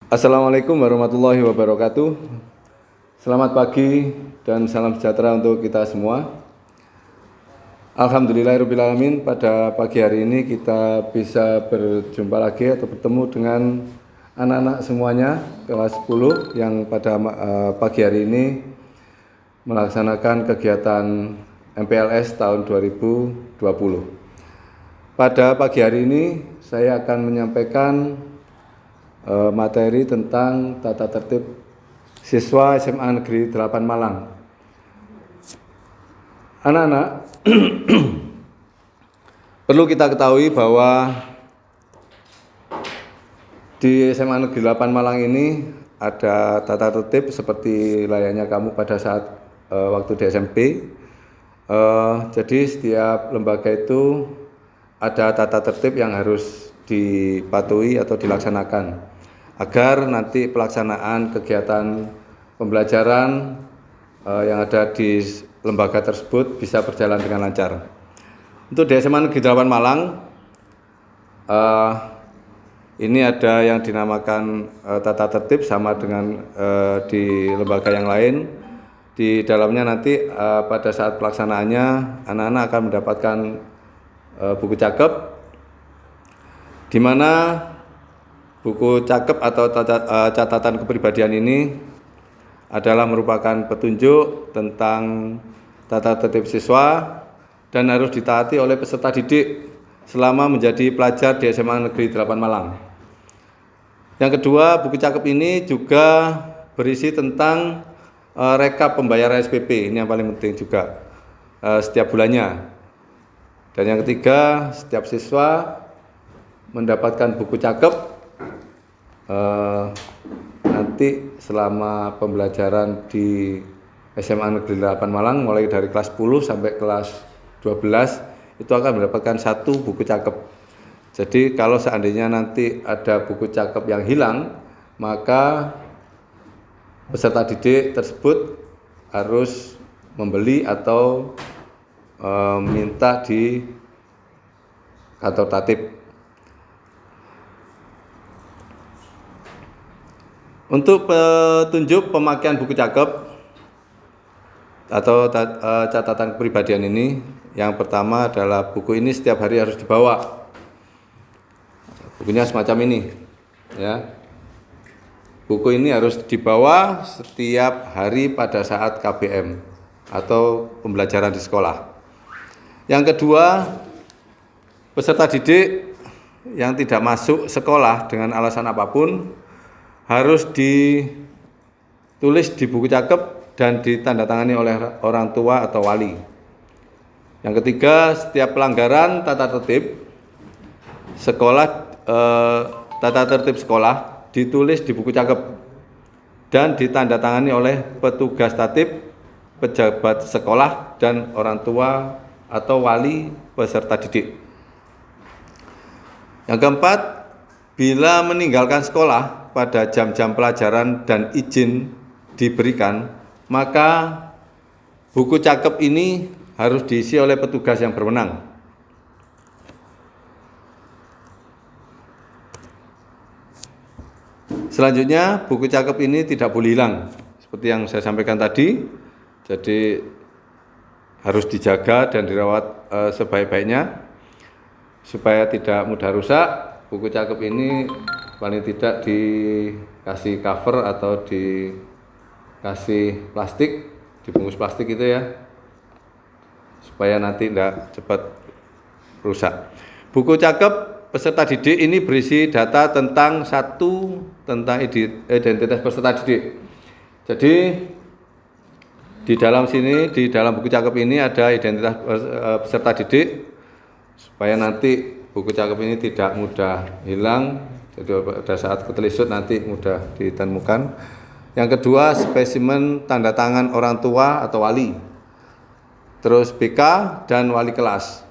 Assalamualaikum warahmatullahi wabarakatuh. Selamat pagi dan salam sejahtera untuk kita semua. Alhamdulillahirrahmanirrahim, pada pagi hari ini kita bisa berjumpa lagi atau bertemu dengan anak-anak semuanya kelas 10 yang pada pagi hari ini melaksanakan kegiatan MPLS tahun 2020. Pada pagi hari ini saya akan menyampaikan materi tentang tata tertib siswa SMA Negeri 8 Malang. Anak-anak, perlu kita ketahui bahwa di SMA Negeri 8 Malang ini ada tata tertib seperti layaknya kamu pada saat waktu di SMP. Jadi setiap lembaga itu ada tata tertib yang harus dipatuhi atau dilaksanakan agar nanti pelaksanaan kegiatan pembelajaran yang ada di lembaga tersebut bisa berjalan dengan lancar. Untuk di SMA Negeri 8 Malang, ini ada yang dinamakan tata tertib sama dengan di lembaga yang lain. Di dalamnya nanti pada saat pelaksanaannya anak-anak akan mendapatkan buku cakep, di mana buku cakep atau catatan kepribadian ini adalah merupakan petunjuk tentang tata tertib siswa dan harus ditaati oleh peserta didik selama menjadi pelajar di SMA Negeri 8 Malang. Yang kedua, buku cakep ini juga berisi tentang rekap pembayaran SPP, ini yang paling penting juga setiap bulannya. Dan yang ketiga, setiap siswa mendapatkan buku cakep nanti selama pembelajaran di SMA Negeri 8 Malang mulai dari kelas 10 sampai kelas 12 itu akan mendapatkan satu buku cakep. Jadi kalau seandainya nanti ada buku cakep yang hilang, maka peserta didik tersebut harus membeli atau minta di kantor tatib. Untuk petunjuk pemakaian buku cakep atau catatan kepribadian ini, yang pertama adalah buku ini setiap hari harus dibawa. Bukunya semacam ini, ya. Buku ini harus dibawa setiap hari pada saat KBM atau pembelajaran di sekolah. Yang kedua, peserta didik yang tidak masuk sekolah dengan alasan apapun harus ditulis di buku cakep dan ditandatangani oleh orang tua atau wali. Yang ketiga, setiap pelanggaran tata tertib sekolah ditulis di buku cakep dan ditandatangani oleh petugas tatib, pejabat sekolah, dan orang tua atau wali peserta didik. Yang keempat, bila meninggalkan sekolah pada jam-jam pelajaran dan izin diberikan, maka buku cakep ini harus diisi oleh petugas yang berwenang. Selanjutnya, buku cakep ini tidak boleh hilang, seperti yang saya sampaikan tadi. Jadi harus dijaga dan dirawat sebaik-baiknya supaya tidak mudah rusak. Buku cakep ini paling tidak dikasih cover atau dikasih plastik, dibungkus plastik itu ya, supaya nanti tidak cepat rusak. Buku cakep peserta didik ini berisi data tentang identitas peserta didik. Jadi di dalam buku cakep ini ada identitas peserta didik supaya nanti buku cakep ini tidak mudah hilang. Jadi pada saat ketelisut nanti mudah ditemukan. Yang kedua, spesimen tanda tangan orang tua atau wali. Terus BK dan wali kelas.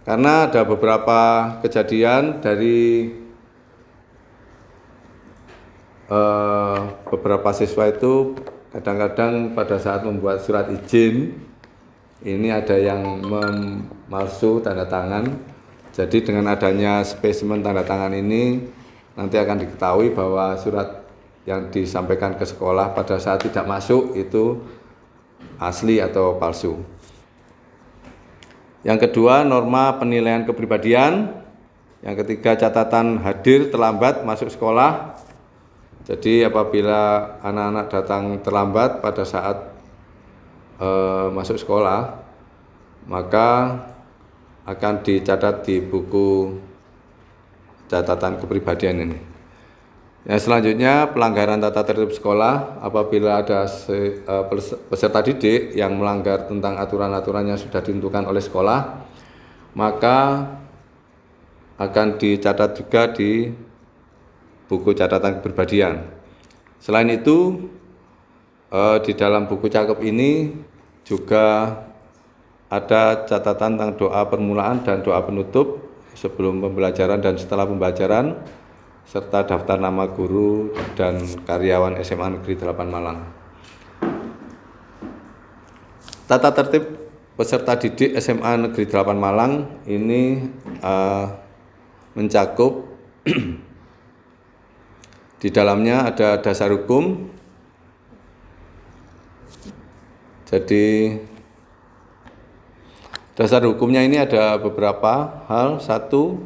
Karena ada beberapa kejadian dari beberapa siswa itu kadang-kadang pada saat membuat surat izin ini ada yang memalsu tanda tangan. Jadi dengan adanya spesimen tanda tangan ini nanti akan diketahui bahwa surat yang disampaikan ke sekolah pada saat tidak masuk itu asli atau palsu. Yang kedua, norma penilaian kepribadian. Yang ketiga, catatan hadir terlambat masuk sekolah. Jadi apabila anak-anak datang terlambat pada saat masuk sekolah, maka akan dicatat di buku catatan kepribadian ini. Yang selanjutnya, pelanggaran tata tertib sekolah. Apabila ada peserta didik yang melanggar tentang aturan-aturan yang sudah ditentukan oleh sekolah, maka akan dicatat juga di buku catatan kepribadian. Selain itu, di dalam buku cakep ini juga ada catatan tentang doa permulaan dan doa penutup sebelum pembelajaran dan setelah pembelajaran, serta daftar nama guru dan karyawan SMA Negeri 8 Malang. Tata tertib peserta didik SMA Negeri 8 Malang ini mencakup di dalamnya ada dasar hukum. Jadi dasar hukumnya ini ada beberapa hal. Satu,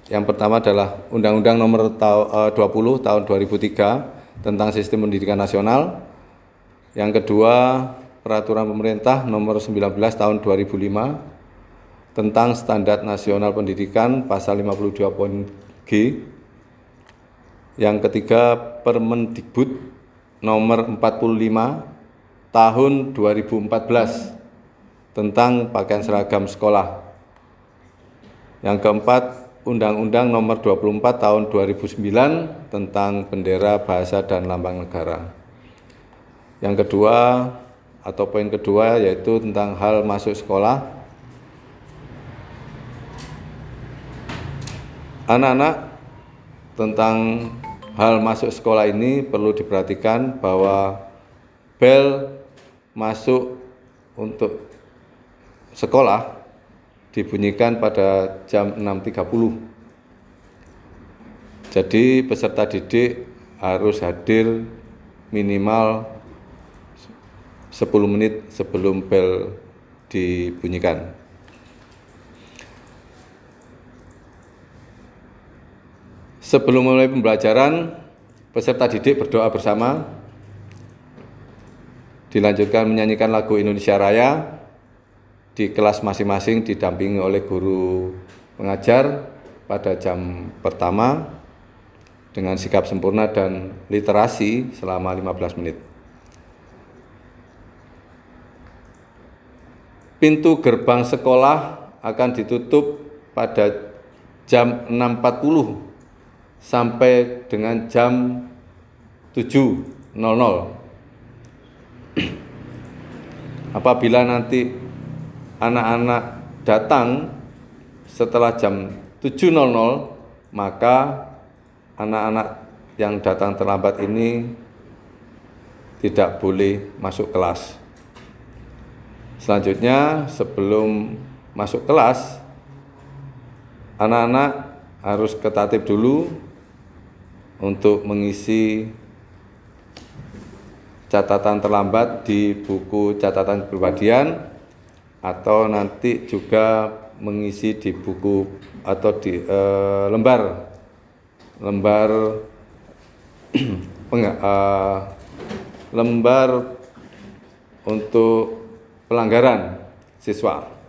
yang pertama adalah Undang-Undang Nomor 20 Tahun 2003 tentang Sistem Pendidikan Nasional. Yang kedua, Peraturan Pemerintah Nomor 19 Tahun 2005 tentang Standar Nasional Pendidikan Pasal 52.g. Yang ketiga, Permendikbud Nomor 45 Tahun 2014 tentang pakaian seragam sekolah. Yang keempat, Undang-Undang Nomor 24 Tahun 2009 tentang bendera, bahasa, dan lambang negara. Yang kedua, atau poin kedua, yaitu tentang hal masuk sekolah. Anak-anak, tentang hal masuk sekolah ini perlu diperhatikan bahwa bel masuk untuk sekolah dibunyikan pada jam 6.30. Jadi peserta didik harus hadir minimal 10 menit sebelum bel dibunyikan. Sebelum mulai pembelajaran, peserta didik berdoa bersama, dilanjutkan menyanyikan lagu Indonesia Raya di kelas masing-masing didampingi oleh guru pengajar pada jam pertama dengan sikap sempurna dan literasi selama 15 menit. Pintu gerbang sekolah akan ditutup pada jam 6.40 sampai dengan jam 7.00. Apabila nanti anak-anak datang setelah jam 7.00, maka anak-anak yang datang terlambat ini tidak boleh masuk kelas. Selanjutnya, sebelum masuk kelas, anak-anak harus ke tatip dulu untuk mengisi catatan terlambat di buku catatan kepribadian, atau nanti juga mengisi di buku atau di lembar untuk pelanggaran siswa.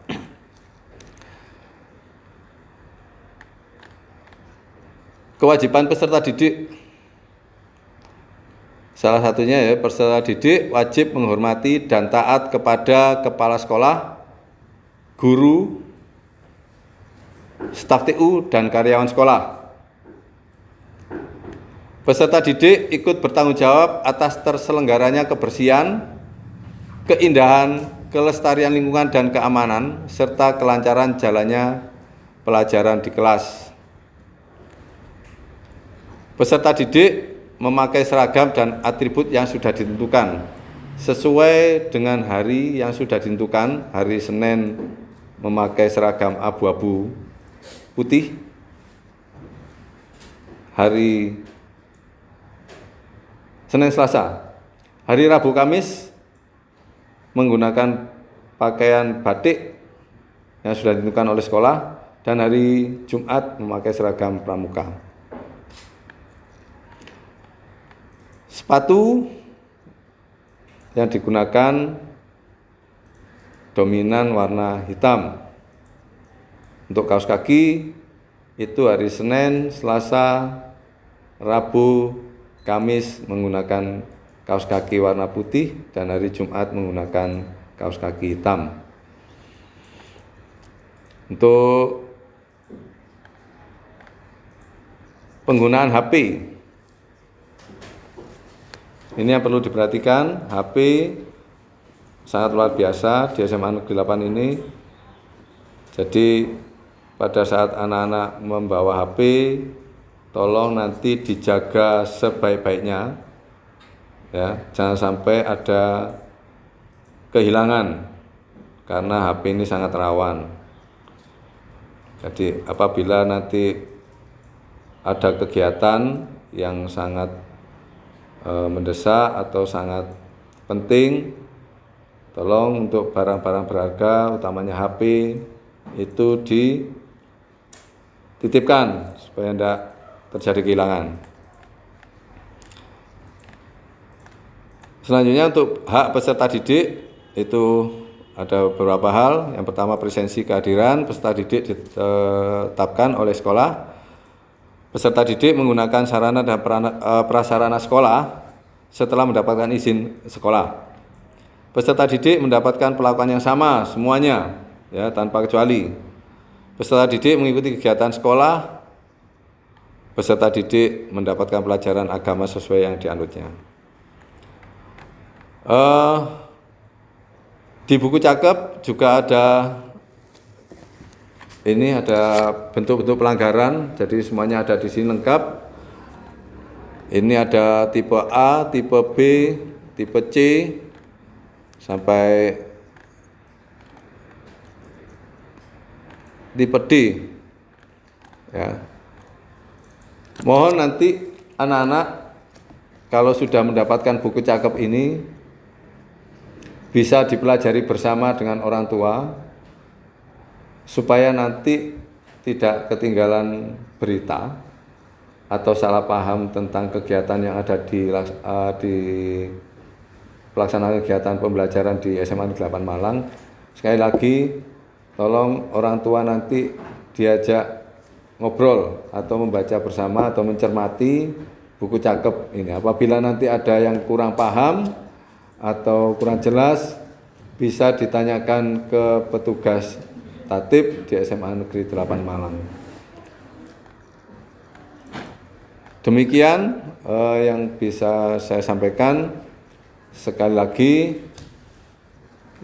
Kewajiban peserta didik, salah satunya ya, peserta didik wajib menghormati dan taat kepada kepala sekolah, guru, staf TU, dan karyawan sekolah. Peserta didik ikut bertanggung jawab atas terselenggaranya kebersihan, keindahan, kelestarian lingkungan dan keamanan, serta kelancaran jalannya pelajaran di kelas. Peserta didik memakai seragam dan atribut yang sudah ditentukan sesuai dengan hari yang sudah ditentukan. Hari Senin memakai seragam abu-abu putih, hari Senin Selasa. Hari Rabu Kamis menggunakan pakaian batik yang sudah ditentukan oleh sekolah, dan hari Jumat memakai seragam pramuka. Sepatu yang digunakan dominan warna hitam. Untuk kaos kaki itu hari Senin, Selasa, Rabu, Kamis menggunakan kaos kaki warna putih, dan hari Jumat menggunakan kaos kaki hitam. Untuk penggunaan HP, ini yang perlu diperhatikan. HP sangat luar biasa di SMA Negeri 8 ini. Jadi pada saat anak-anak membawa HP, tolong nanti dijaga sebaik-baiknya, ya, jangan sampai ada kehilangan karena HP ini sangat rawan. Jadi apabila nanti ada kegiatan yang sangat mendesak atau sangat penting, tolong untuk barang-barang berharga, utamanya HP, itu dititipkan supaya tidak terjadi kehilangan. Selanjutnya untuk hak peserta didik itu ada beberapa hal. Yang pertama, presensi kehadiran peserta didik ditetapkan oleh sekolah. Peserta didik menggunakan sarana dan prasarana sekolah setelah mendapatkan izin sekolah. Peserta didik mendapatkan perlakuan yang sama semuanya, ya, tanpa kecuali. Peserta didik mengikuti kegiatan sekolah. Peserta didik mendapatkan pelajaran agama sesuai yang dianutnya. Di buku cakep juga ada bentuk-bentuk pelanggaran, jadi semuanya ada di sini lengkap. Ini ada tipe A, tipe B, tipe C, sampai tipe D. Ya. Mohon nanti anak-anak kalau sudah mendapatkan buku cakep ini bisa dipelajari bersama dengan orang tua, supaya nanti tidak ketinggalan berita atau salah paham tentang kegiatan yang ada di pelaksanaan kegiatan pembelajaran di SMA Negeri 8 Malang. Sekali lagi, tolong orang tua nanti diajak ngobrol atau membaca bersama atau mencermati buku cakep ini. Apabila nanti ada yang kurang paham atau kurang jelas, bisa ditanyakan ke petugas tatib di SMA Negeri 8 Malang. Demikian yang bisa saya sampaikan. Sekali lagi,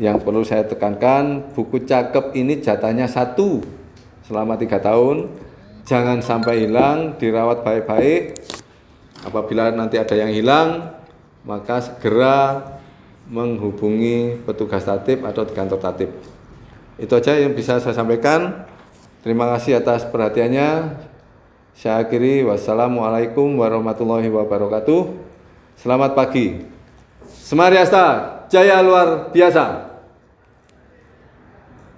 yang perlu saya tekankan, buku cakep ini jatahnya 1 selama 3 tahun. Jangan sampai hilang, dirawat baik-baik. Apabila nanti ada yang hilang, maka segera menghubungi petugas tatib atau di kantor tatib. Itu aja yang bisa saya sampaikan. Terima kasih atas perhatiannya. Saya akhiri. Wassalamualaikum warahmatullahi wabarakatuh. Selamat pagi. Semari Asta, jaya luar biasa.